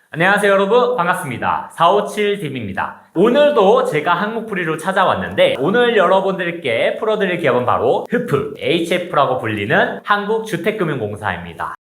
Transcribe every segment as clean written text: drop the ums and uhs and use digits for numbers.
안녕하세요 여러분, 반갑습니다. 457DB입니다. 오늘도 제가 항목풀이로 찾아왔는데 오늘 여러분들께 풀어드릴 기업은 바로 HF라고 HF라고 불리는 한국주택금융공사입니다.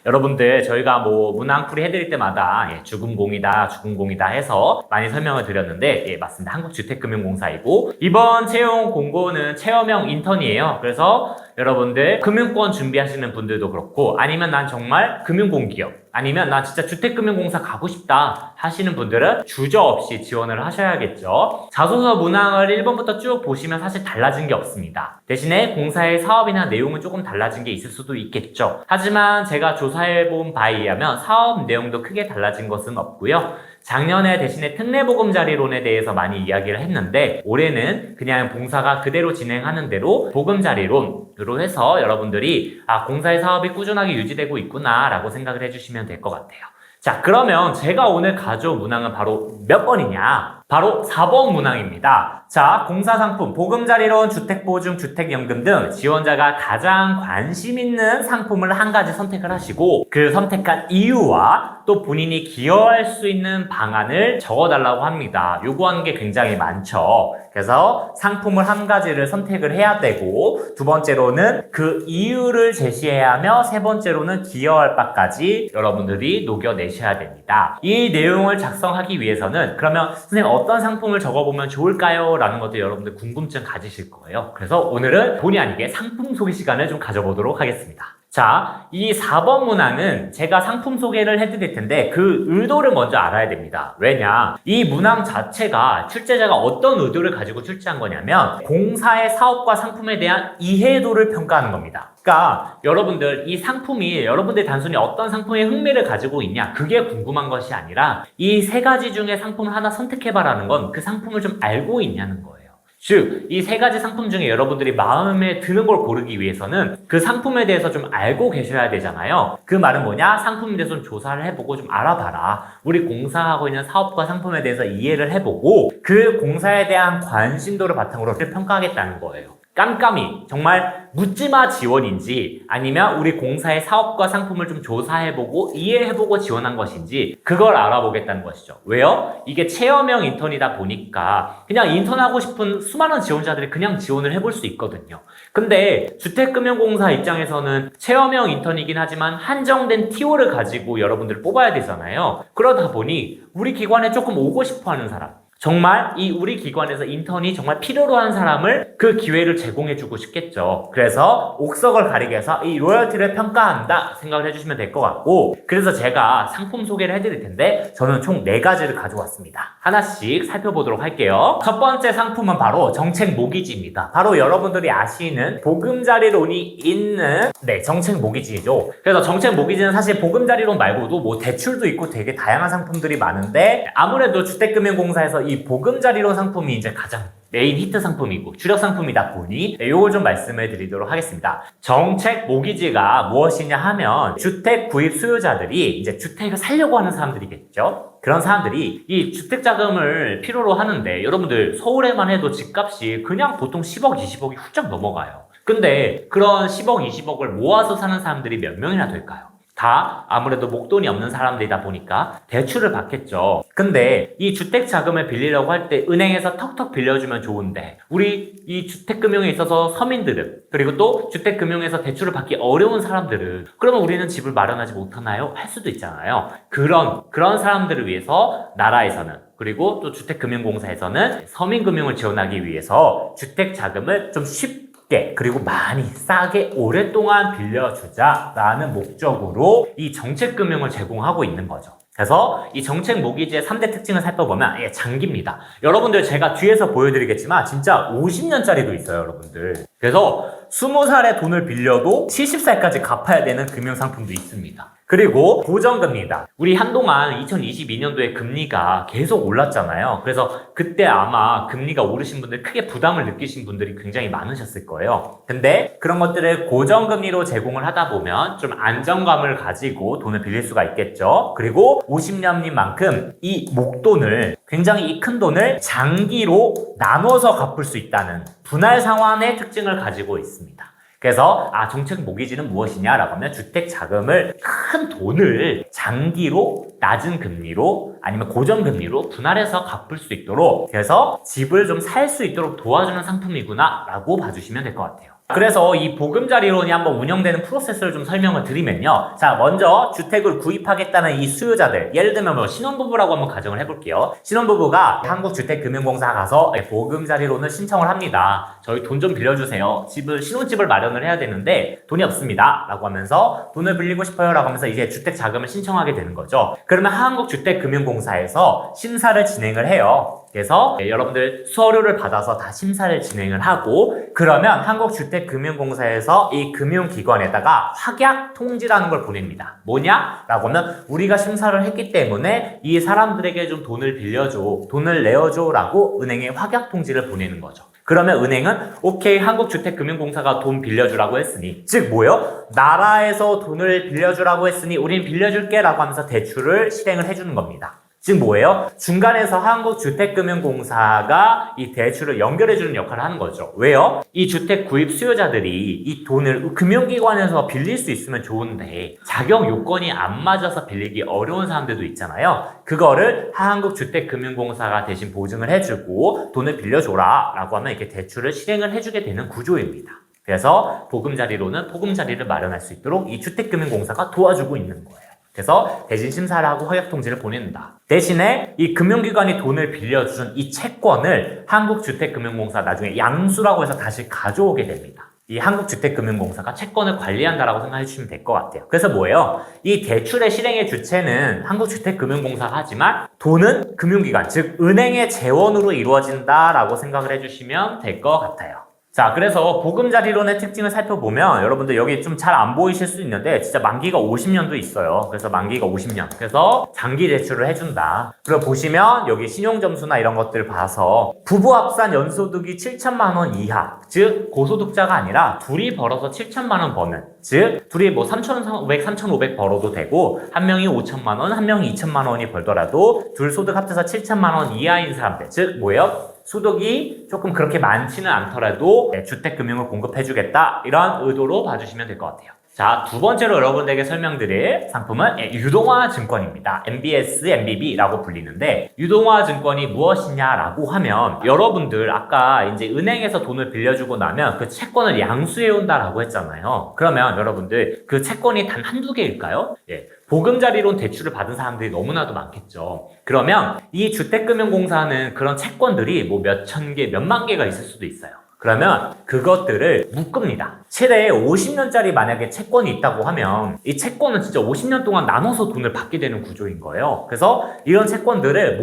여러분들 저희가 문항풀이 해드릴 때마다 주금공이다 해서 많이 설명을 드렸는데 맞습니다. 한국주택금융공사이고 이번 채용 공고는 체험형 인턴이에요. 그래서 여러분들 금융권 준비하시는 분들도 그렇고 아니면 난 정말 금융공기업 아니면 나 진짜 주택금융공사 가고 싶다 하시는 분들은 주저없이 지원을 하셔야겠죠. 자소서 문항을 1번부터 쭉 보시면 사실 달라진 게 없습니다. 대신에 공사의 사업이나 내용은 조금 달라진 게 있을 수도 있겠죠. 하지만 제가 조사해본 바에 의하면 사업 내용도 크게 달라진 것은 없고요. 작년에 대신에 특례보금자리론에 대해서 많이 이야기를 했는데 올해는 그냥 봉사가 그대로 진행하는 대로 보금자리론으로 해서 여러분들이 공사의 사업이 꾸준하게 유지되고 있구나 라고 생각을 해주시면 될 것 같아요. 자, 그러면 제가 오늘 가져온 문항은 바로 몇 번이냐? 바로 4번 문항입니다. 자, 공사상품, 보금자리론, 주택보증, 주택연금 등 지원자가 가장 관심 있는 상품을 한 가지 선택을 하시고 그 선택한 이유와 또 본인이 기여할 수 있는 방안을 적어달라고 합니다. 요구하는 게 굉장히 많죠. 그래서 상품을 한 가지를 선택을 해야 되고 두 번째로는 그 이유를 제시해야 하며 세 번째로는 기여할 바까지 여러분들이 녹여내셔야 됩니다. 이 내용을 작성하기 위해서는 그러면 선생님 어떤 상품을 적어보면 좋을까요? 라는 것도 여러분들 궁금증 가지실 거예요. 그래서 오늘은 본의 아니게 상품 소개 시간을 좀 가져보도록 하겠습니다. 자, 이 4번 문항은 제가 상품 소개를 해드릴 텐데 그 의도를 먼저 알아야 됩니다. 왜냐? 이 문항 자체가 출제자가 어떤 의도를 가지고 출제한 거냐면 공사의 사업과 상품에 대한 이해도를 평가하는 겁니다. 그러니까 여러분들 이 상품이 여러분들이 단순히 어떤 상품에 흥미를 가지고 있냐 그게 궁금한 것이 아니라 이 세 가지 중에 상품을 하나 선택해봐라는 건 그 상품을 좀 알고 있냐는 거예요. 즉, 이 세 가지 상품 중에 여러분들이 마음에 드는 걸 고르기 위해서는 그 상품에 대해서 좀 알고 계셔야 되잖아요. 그 말은 뭐냐? 상품에 대해서 좀 조사를 해보고 좀 알아봐라. 우리 공사하고 있는 사업과 상품에 대해서 이해를 해보고 그 공사에 대한 관심도를 바탕으로 평가하겠다는 거예요. 깜깜이 정말 묻지마 지원인지 아니면 우리 공사의 사업과 상품을 좀 조사해보고 이해해보고 지원한 것인지 그걸 알아보겠다는 것이죠. 왜요? 이게 체험형 인턴이다 보니까 그냥 인턴하고 싶은 수많은 지원자들이 그냥 지원을 해볼 수 있거든요. 근데 주택금융공사 입장에서는 체험형 인턴이긴 하지만 한정된 TO를 가지고 여러분들을 뽑아야 되잖아요. 그러다 보니 우리 기관에 조금 오고 싶어 하는 사람 정말 이 우리 기관에서 인턴이 정말 필요로 한 사람을 그 기회를 제공해주고 싶겠죠. 그래서 옥석을 가리게 해서 이 로열티를 평가한다 생각을 해주시면 될 것 같고 그래서 제가 상품 소개를 해드릴 텐데 저는 총 4가지를 가져왔습니다. 하나씩 살펴보도록 할게요. 첫 번째 상품은 바로 정책 모기지입니다. 바로 여러분들이 아시는 보금자리론이 있는 정책 모기지죠. 그래서 정책 모기지는 사실 보금자리론 말고도 대출도 있고 되게 다양한 상품들이 많은데 아무래도 주택금융공사에서 이 보금자리론 상품이 이제 가장 메인 히트 상품이고 주력 상품이다 보니 이걸 좀 말씀을 드리도록 하겠습니다. 정책 모기지가 무엇이냐 하면 주택 구입 수요자들이 이제 주택을 살려고 하는 사람들이겠죠. 그런 사람들이 이 주택 자금을 필요로 하는데 여러분들 서울에만 해도 집값이 그냥 보통 10억, 20억이 훌쩍 넘어가요. 근데 그런 10억, 20억을 모아서 사는 사람들이 몇 명이나 될까요? 다 아무래도 목돈이 없는 사람들이다 보니까 대출을 받겠죠. 근데 이 주택 자금을 빌리려고 할 때 은행에서 턱턱 빌려주면 좋은데 우리 이 주택금융에 있어서 서민들은 그리고 또 주택금융에서 대출을 받기 어려운 사람들은 그러면 우리는 집을 마련하지 못하나요? 할 수도 있잖아요. 그런 사람들을 위해서 나라에서는 그리고 또 주택금융공사에서는 서민금융을 지원하기 위해서 주택 자금을 좀 쉽게 그리고 많이 싸게 오랫동안 빌려주자라는 목적으로 이 정책금융을 제공하고 있는 거죠. 그래서 이 정책 모기지의 3대 특징을 살펴보면 장기입니다. 여러분들 제가 뒤에서 보여드리겠지만 진짜 50년짜리도 있어요, 여러분들. 그래서 20살에 돈을 빌려도 70살까지 갚아야 되는 금융상품도 있습니다. 그리고 고정금리다. 우리 한동안 2022년도에 금리가 계속 올랐잖아요. 그래서 그때 아마 금리가 오르신 분들 크게 부담을 느끼신 분들이 굉장히 많으셨을 거예요. 근데 그런 것들을 고정금리로 제공을 하다 보면 좀 안정감을 가지고 돈을 빌릴 수가 있겠죠. 그리고 50년만큼 이 목돈을 굉장히 이 큰 돈을 장기로 나눠서 갚을 수 있다는 분할 상환의 특징을 가지고 있습니다. 그래서 정책 모기지는 무엇이냐라고 하면 주택 자금을 큰 돈을 장기로 낮은 금리로 아니면 고정 금리로 분할해서 갚을 수 있도록 그래서 집을 좀 살 수 있도록 도와주는 상품이구나 라고 봐주시면 될 것 같아요. 그래서 이 보금자리론이 한번 운영되는 프로세스를 좀 설명을 드리면요. 자, 먼저 주택을 구입하겠다는 이 수요자들, 예를 들면 뭐 신혼부부라고 한번 가정을 해볼게요. 신혼부부가 한국주택금융공사 가서 보금자리론을 신청을 합니다. 저희 돈 좀 빌려주세요. 신혼집을 마련을 해야 되는데 돈이 없습니다. 라고 하면서 돈을 빌리고 싶어요. 라고 하면서 이제 주택 자금을 신청하게 되는 거죠. 그러면 한국주택금융공사에서 심사를 진행을 해요. 그래서 여러분들 서류를 받아서 다 심사를 진행을 하고 그러면 한국주택금융공사에서 이 금융기관에다가 확약 통지라는 걸 보냅니다. 뭐냐? 라고 하면 우리가 심사를 했기 때문에 이 사람들에게 좀 돈을 빌려줘, 돈을 내어줘 라고 은행에 확약 통지를 보내는 거죠. 그러면 은행은 오케이 한국주택금융공사가 돈 빌려주라고 했으니 즉 뭐예요? 나라에서 돈을 빌려주라고 했으니 우린 빌려줄게 라고 하면서 대출을 실행을 해주는 겁니다. 즉 뭐예요? 중간에서 한국주택금융공사가 이 대출을 연결해주는 역할을 하는 거죠. 왜요? 이 주택 구입 수요자들이 이 돈을 금융기관에서 빌릴 수 있으면 좋은데 자격 요건이 안 맞아서 빌리기 어려운 사람들도 있잖아요. 그거를 한국주택금융공사가 대신 보증을 해주고 돈을 빌려줘라 라고 하면 이렇게 대출을 실행을 해주게 되는 구조입니다. 그래서 보금자리로는 보금자리를 마련할 수 있도록 이 주택금융공사가 도와주고 있는 거예요. 그래서 대신 심사를 하고 허약 통지를 보낸다. 대신에 이 금융기관이 돈을 빌려준 이 채권을 한국주택금융공사 나중에 양수라고 해서 다시 가져오게 됩니다. 이 한국주택금융공사가 채권을 관리한다라고 생각해 주시면 될 것 같아요. 그래서 뭐예요? 이 대출의 실행의 주체는 한국주택금융공사가 하지만 돈은 금융기관, 즉 은행의 재원으로 이루어진다라고 생각을 해주시면 될 것 같아요. 자, 그래서 보금자리론의 특징을 살펴보면 여러분들 여기 좀 잘 안 보이실 수 있는데 진짜 만기가 50년도 있어요. 그래서 만기가 50년. 그래서 장기 대출을 해준다. 그리고 보시면 여기 신용점수나 이런 것들을 봐서 부부 합산 연소득이 7천만 원 이하, 즉 고소득자가 아니라 둘이 벌어서 7천만 원 버는, 즉 둘이 뭐 3,500, 3,500 벌어도 되고 한 명이 5천만 원, 한 명이 2천만 원이 벌더라도 둘 소득 합쳐서 7천만 원 이하인 사람들, 즉 뭐예요? 소득이 조금 그렇게 많지는 않더라도 주택금융을 공급해주겠다 이런 의도로 봐주시면 될 것 같아요. 자, 두 번째로 여러분들에게 설명드릴 상품은 유동화증권입니다. MBS, MBB라고 불리는데 유동화증권이 무엇이냐라고 하면 여러분들 아까 이제 은행에서 돈을 빌려주고 나면 그 채권을 양수해온다라고 했잖아요. 그러면 여러분들 그 채권이 단 한두 개일까요? 보금자리론 대출을 받은 사람들이 너무나도 많겠죠. 그러면 이 주택금융공사는 그런 채권들이 뭐 몇천 개, 몇만 개가 있을 수도 있어요. 그러면 그것들을 묶습니다. 최대 50년짜리 만약에 채권이 있다고 하면 이 채권은 진짜 50년 동안 나눠서 돈을 받게 되는 구조인 거예요. 그래서 이런 채권들을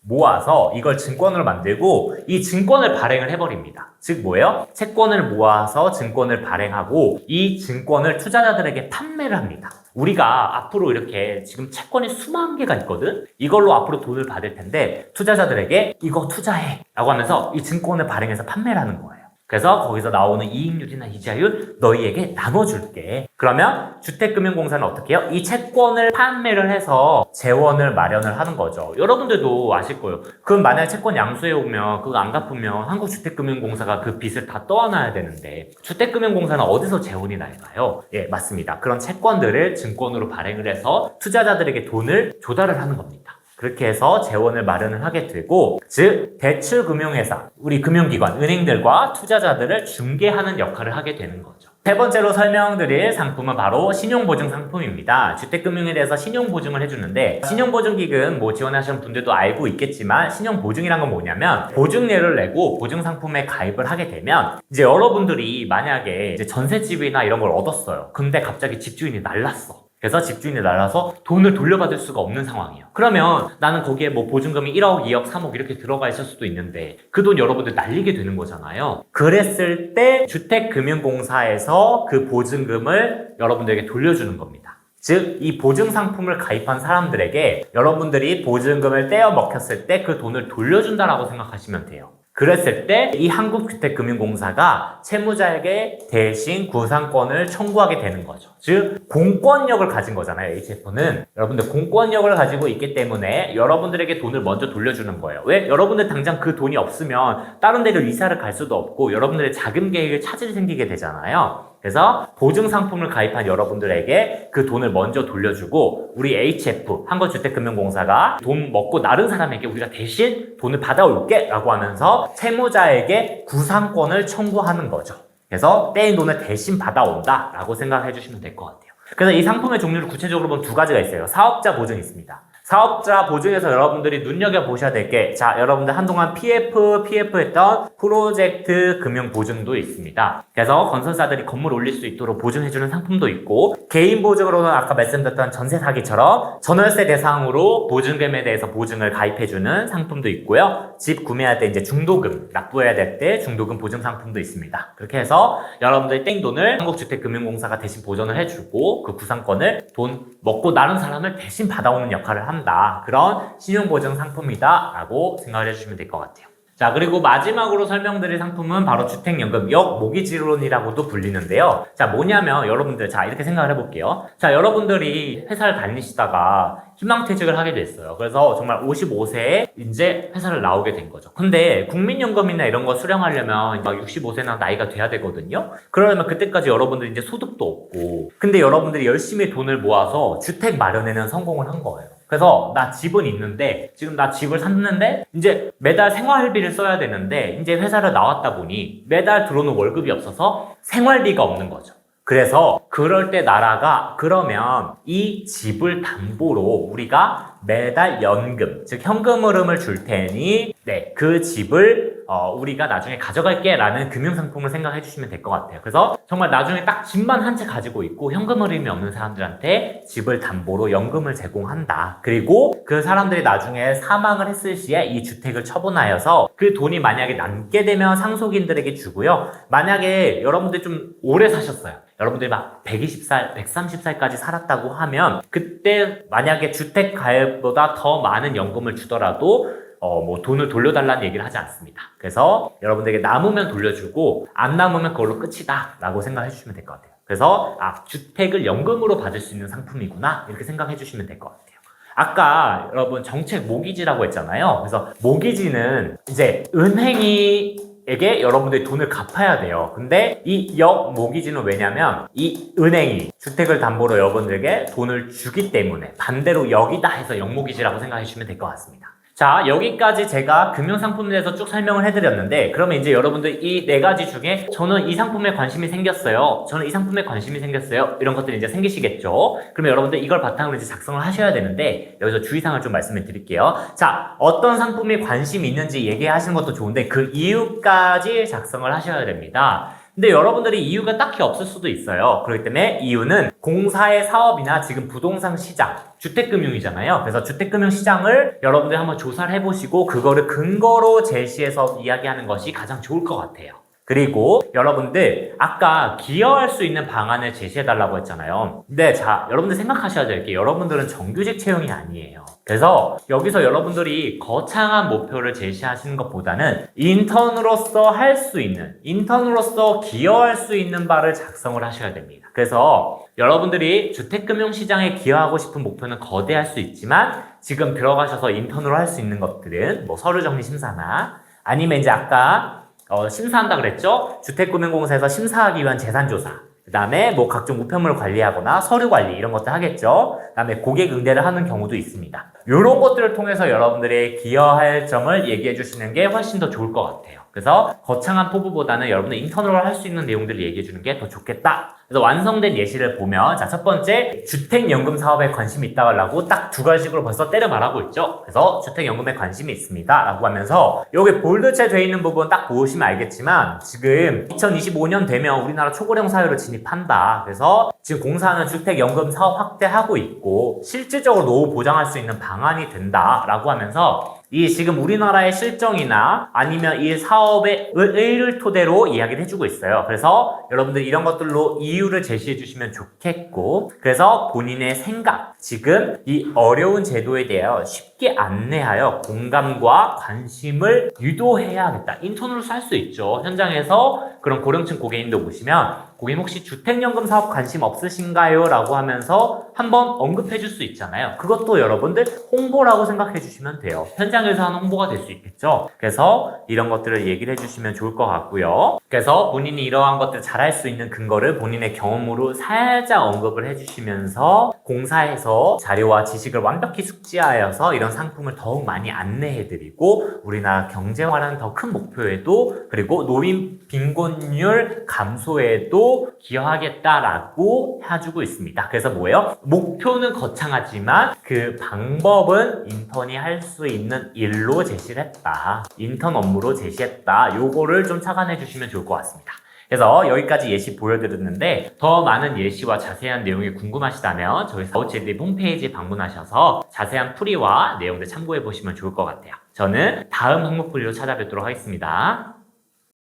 모아서 이걸 증권으로 만들고 이 증권을 발행을 해버립니다. 즉 뭐예요? 채권을 모아서 증권을 발행하고 이 증권을 투자자들에게 판매를 합니다. 우리가 앞으로 이렇게 지금 채권이 수만 개가 있거든? 이걸로 앞으로 돈을 받을 텐데 투자자들에게 이거 투자해 라고 하면서 이 증권을 발행해서 판매를 하는 거예요. 그래서 거기서 나오는 이익률이나 이자율 너희에게 나눠줄게. 그러면 주택금융공사는 어떻게 해요? 이 채권을 판매를 해서 재원을 마련을 하는 거죠. 여러분들도 아실 거예요. 그럼 만약에 채권 양수해오면 그거 안 갚으면 한국주택금융공사가 그 빚을 다 떠안아야 되는데 주택금융공사는 어디서 재원이 날까요? 예, 맞습니다. 그런 채권들을 증권으로 발행을 해서 투자자들에게 돈을 조달을 하는 겁니다. 그렇게 해서 재원을 마련을 하게 되고 즉 대출금융회사, 우리 금융기관, 은행들과 투자자들을 중개하는 역할을 하게 되는 거죠. 세 번째로 설명드릴 상품은 바로 신용보증 상품입니다. 주택금융에 대해서 신용보증을 해주는데 신용보증기금 뭐 지원하시는 분들도 알고 있겠지만 신용보증이란 건 뭐냐면 보증료를 내고 보증상품에 가입을 하게 되면 이제 여러분들이 만약에 이제 전셋집이나 이런 걸 얻었어요. 근데 갑자기 집주인이 날랐어. 그래서 집주인이 날라서 돈을 돌려받을 수가 없는 상황이에요. 그러면 나는 거기에 뭐 보증금이 1억, 2억, 3억 이렇게 들어가 있을 수도 있는데 그 돈 여러분들 날리게 되는 거잖아요. 그랬을 때 주택금융공사에서 그 보증금을 여러분들에게 돌려주는 겁니다. 즉, 이 보증 상품을 가입한 사람들에게 여러분들이 보증금을 떼어 먹혔을 때 그 돈을 돌려준다라고 생각하시면 돼요. 그랬을 때 이 한국주택금융공사가 채무자에게 대신 구상권을 청구하게 되는 거죠. 즉, 공권력을 가진 거잖아요, HF는. 여러분들 공권력을 가지고 있기 때문에 여러분들에게 돈을 먼저 돌려주는 거예요. 왜? 여러분들 당장 그 돈이 없으면 다른 데를 이사를 갈 수도 없고 여러분들의 자금 계획을 차질이 생기게 되잖아요. 그래서 보증 상품을 가입한 여러분들에게 그 돈을 먼저 돌려주고 우리 HF, 한국주택금융공사가 돈 먹고 나른 사람에게 우리가 대신 돈을 받아올게 라고 하면서 채무자에게 구상권을 청구하는 거죠. 그래서 떼인 돈을 대신 받아온다 라고 생각해 주시면 될 것 같아요. 그래서 이 상품의 종류를 구체적으로 보면 두 가지가 있어요. 사업자 보증이 있습니다. 사업자 보증에서 여러분들이 눈여겨보셔야 될 게, 자, 여러분들 한동안 PF 했던 프로젝트 금융 보증도 있습니다. 그래서 건설사들이 건물 올릴 수 있도록 보증해주는 상품도 있고, 개인 보증으로는 아까 말씀드렸던 전세 사기처럼 전월세 대상으로 보증금에 대해서 보증을 가입해주는 상품도 있고요. 집 구매할 때 이제 중도금, 납부해야 될 때 중도금 보증 상품도 있습니다. 그렇게 해서 여러분들이 땡 돈을 한국주택금융공사가 대신 보전을 해주고 그 구상권을 돈 먹고 나른 사람을 대신 받아오는 역할을 한다. 그런 신용보증 상품이다 라고 생각을 해주시면 될 것 같아요. 자, 그리고 마지막으로 설명드릴 상품은 바로 주택연금 역모기지론이라고도 불리는데요. 자, 뭐냐면 여러분들, 자, 이렇게 생각을 해볼게요. 자, 여러분들이 회사를 다니시다가 희망퇴직을 하게 됐어요. 그래서 정말 55세에 이제 회사를 나오게 된 거죠. 근데 국민연금이나 이런 거 수령하려면 막 65세나 나이가 돼야 되거든요. 그러려면 그때까지 여러분들 이제 소득도 없고, 근데 여러분들이 열심히 돈을 모아서 주택 마련에는 성공을 한 거예요. 그래서 나 집은 있는데 지금 나 집을 샀는데 이제 매달 생활비를 써야 되는데 이제 회사를 나왔다 보니 매달 들어오는 월급이 없어서 생활비가 없는 거죠. 그래서 그럴 때 나라가 그러면 이 집을 담보로 우리가 매달 연금, 즉 현금 흐름을 줄 테니 그 집을 우리가 나중에 가져갈게 라는 금융상품을 생각해 주시면 될 것 같아요. 그래서 정말 나중에 딱 집만 한 채 가지고 있고 현금 흐름이 없는 사람들한테 집을 담보로 연금을 제공한다. 그리고 그 사람들이 나중에 사망을 했을 시에 이 주택을 처분하여서 그 돈이 만약에 남게 되면 상속인들에게 주고요. 만약에 여러분들 좀 오래 사셨어요. 여러분들이 막 120살, 130살까지 살았다고 하면 그때 만약에 주택 가액보다 더 많은 연금을 주더라도 뭐 돈을 돌려달라는 얘기를 하지 않습니다. 그래서 여러분들에게 남으면 돌려주고 안 남으면 그걸로 끝이다 라고 생각해 주시면 될 것 같아요. 그래서 주택을 연금으로 받을 수 있는 상품이구나 이렇게 생각해 주시면 될 것 같아요. 아까 여러분 정책 모기지라고 했잖아요. 그래서 모기지는 이제 은행에게 여러분들이 돈을 갚아야 돼요. 근데 이 역모기지는 왜냐면 이 은행이 주택을 담보로 여러분들에게 돈을 주기 때문에 반대로 역이다 해서 역모기지라고 생각해 주시면 될 것 같습니다. 자, 여기까지 제가 금융상품에 대해서 쭉 설명을 해드렸는데 그러면 이제 여러분들 이 네 가지 중에 저는 이 상품에 관심이 생겼어요. 저는 이 상품에 관심이 생겼어요. 이런 것들이 이제 생기시겠죠. 그러면 여러분들 이걸 바탕으로 이제 작성을 하셔야 되는데 여기서 주의사항을 좀 말씀을 드릴게요. 자, 어떤 상품에 관심이 있는지 얘기하시는 것도 좋은데 그 이유까지 작성을 하셔야 됩니다. 근데 여러분들이 이유가 딱히 없을 수도 있어요. 그렇기 때문에 이유는 공사의 사업이나 지금 부동산 시장, 주택금융이잖아요. 그래서 주택금융 시장을 여러분들이 한번 조사를 해보시고 그거를 근거로 제시해서 이야기하는 것이 가장 좋을 것 같아요. 그리고 여러분들 아까 기여할 수 있는 방안을 제시해달라고 했잖아요. 근데 자, 여러분들 생각하셔야 될 게 여러분들은 정규직 채용이 아니에요. 그래서 여기서 여러분들이 거창한 목표를 제시하시는 것보다는 인턴으로서 할 수 있는, 인턴으로서 기여할 수 있는 바를 작성을 하셔야 됩니다. 그래서 여러분들이 주택금융시장에 기여하고 싶은 목표는 거대할 수 있지만 지금 들어가셔서 인턴으로 할 수 있는 것들은 뭐 서류정리 심사나 아니면 이제 아까 심사한다 그랬죠? 주택금융공사에서 심사하기 위한 재산조사, 그 다음에 뭐 각종 우편물을 관리하거나 서류관리 이런 것들 하겠죠? 그 다음에 고객 응대를 하는 경우도 있습니다. 이런 것들을 통해서 여러분들이 기여할 점을 얘기해 주시는 게 훨씬 더 좋을 것 같아요. 그래서 거창한 포부보다는 여러분들 인터널로 할 수 있는 내용들을 얘기해 주는 게 더 좋겠다. 그래서 완성된 예시를 보면 자, 첫 번째 주택연금 사업에 관심이 있다고 딱 두 가지로 벌써 때려 말하고 있죠. 그래서 주택연금에 관심이 있습니다 라고 하면서 여기 볼드체 돼 있는 부분 딱 보시면 알겠지만 지금 2025년 되면 우리나라 초고령 사회로 진입한다. 그래서 지금 공사는 주택연금 사업 확대하고 있고 실질적으로 노후 보장할 수 있는 방안이 된다라고 하면서 이 지금 우리나라의 실정이나 아니면 이 사업의 의의를 토대로 이야기를 해주고 있어요. 그래서 여러분들 이런 것들로 이유를 제시해 주시면 좋겠고, 그래서 본인의 생각, 지금 이 어려운 제도에 대하여 쉽게 안내하여 공감과 관심을 유도해야겠다. 인턴으로 살 수 있죠. 현장에서 그런 고령층 고객님들 보시면 고객님 혹시 주택연금 사업 관심 없으신가요? 라고 하면서 한번 언급해 줄 수 있잖아요. 그것도 여러분들 홍보라고 생각해 주시면 돼요. 현장에서 하는 홍보가 될 수 있겠죠. 그래서 이런 것들을 얘기를 해 주시면 좋을 것 같고요. 그래서 본인이 이러한 것들을 잘할 수 있는 근거를 본인의 경험으로 살짝 언급을 해 주시면서 공사에서 자료와 지식을 완벽히 숙지하여서 이런 상품을 더욱 많이 안내해 드리고 우리나라 경제화라는 더 큰 목표에도 그리고 노인 빈곤율 감소에도 기여하겠다라고 해주고 있습니다. 그래서 뭐예요? 목표는 거창하지만 그 방법은 인턴이 할 수 있는 일로 제시를 했다. 인턴 업무로 제시했다. 요거를 좀 착안해 주시면 좋을 것 같습니다. 그래서 여기까지 예시 보여드렸는데 더 많은 예시와 자세한 내용이 궁금하시다면 저희 사우체드 홈페이지에 방문하셔서 자세한 풀이와 내용들 참고해 보시면 좋을 것 같아요. 저는 다음 항목 풀이로 찾아뵙도록 하겠습니다.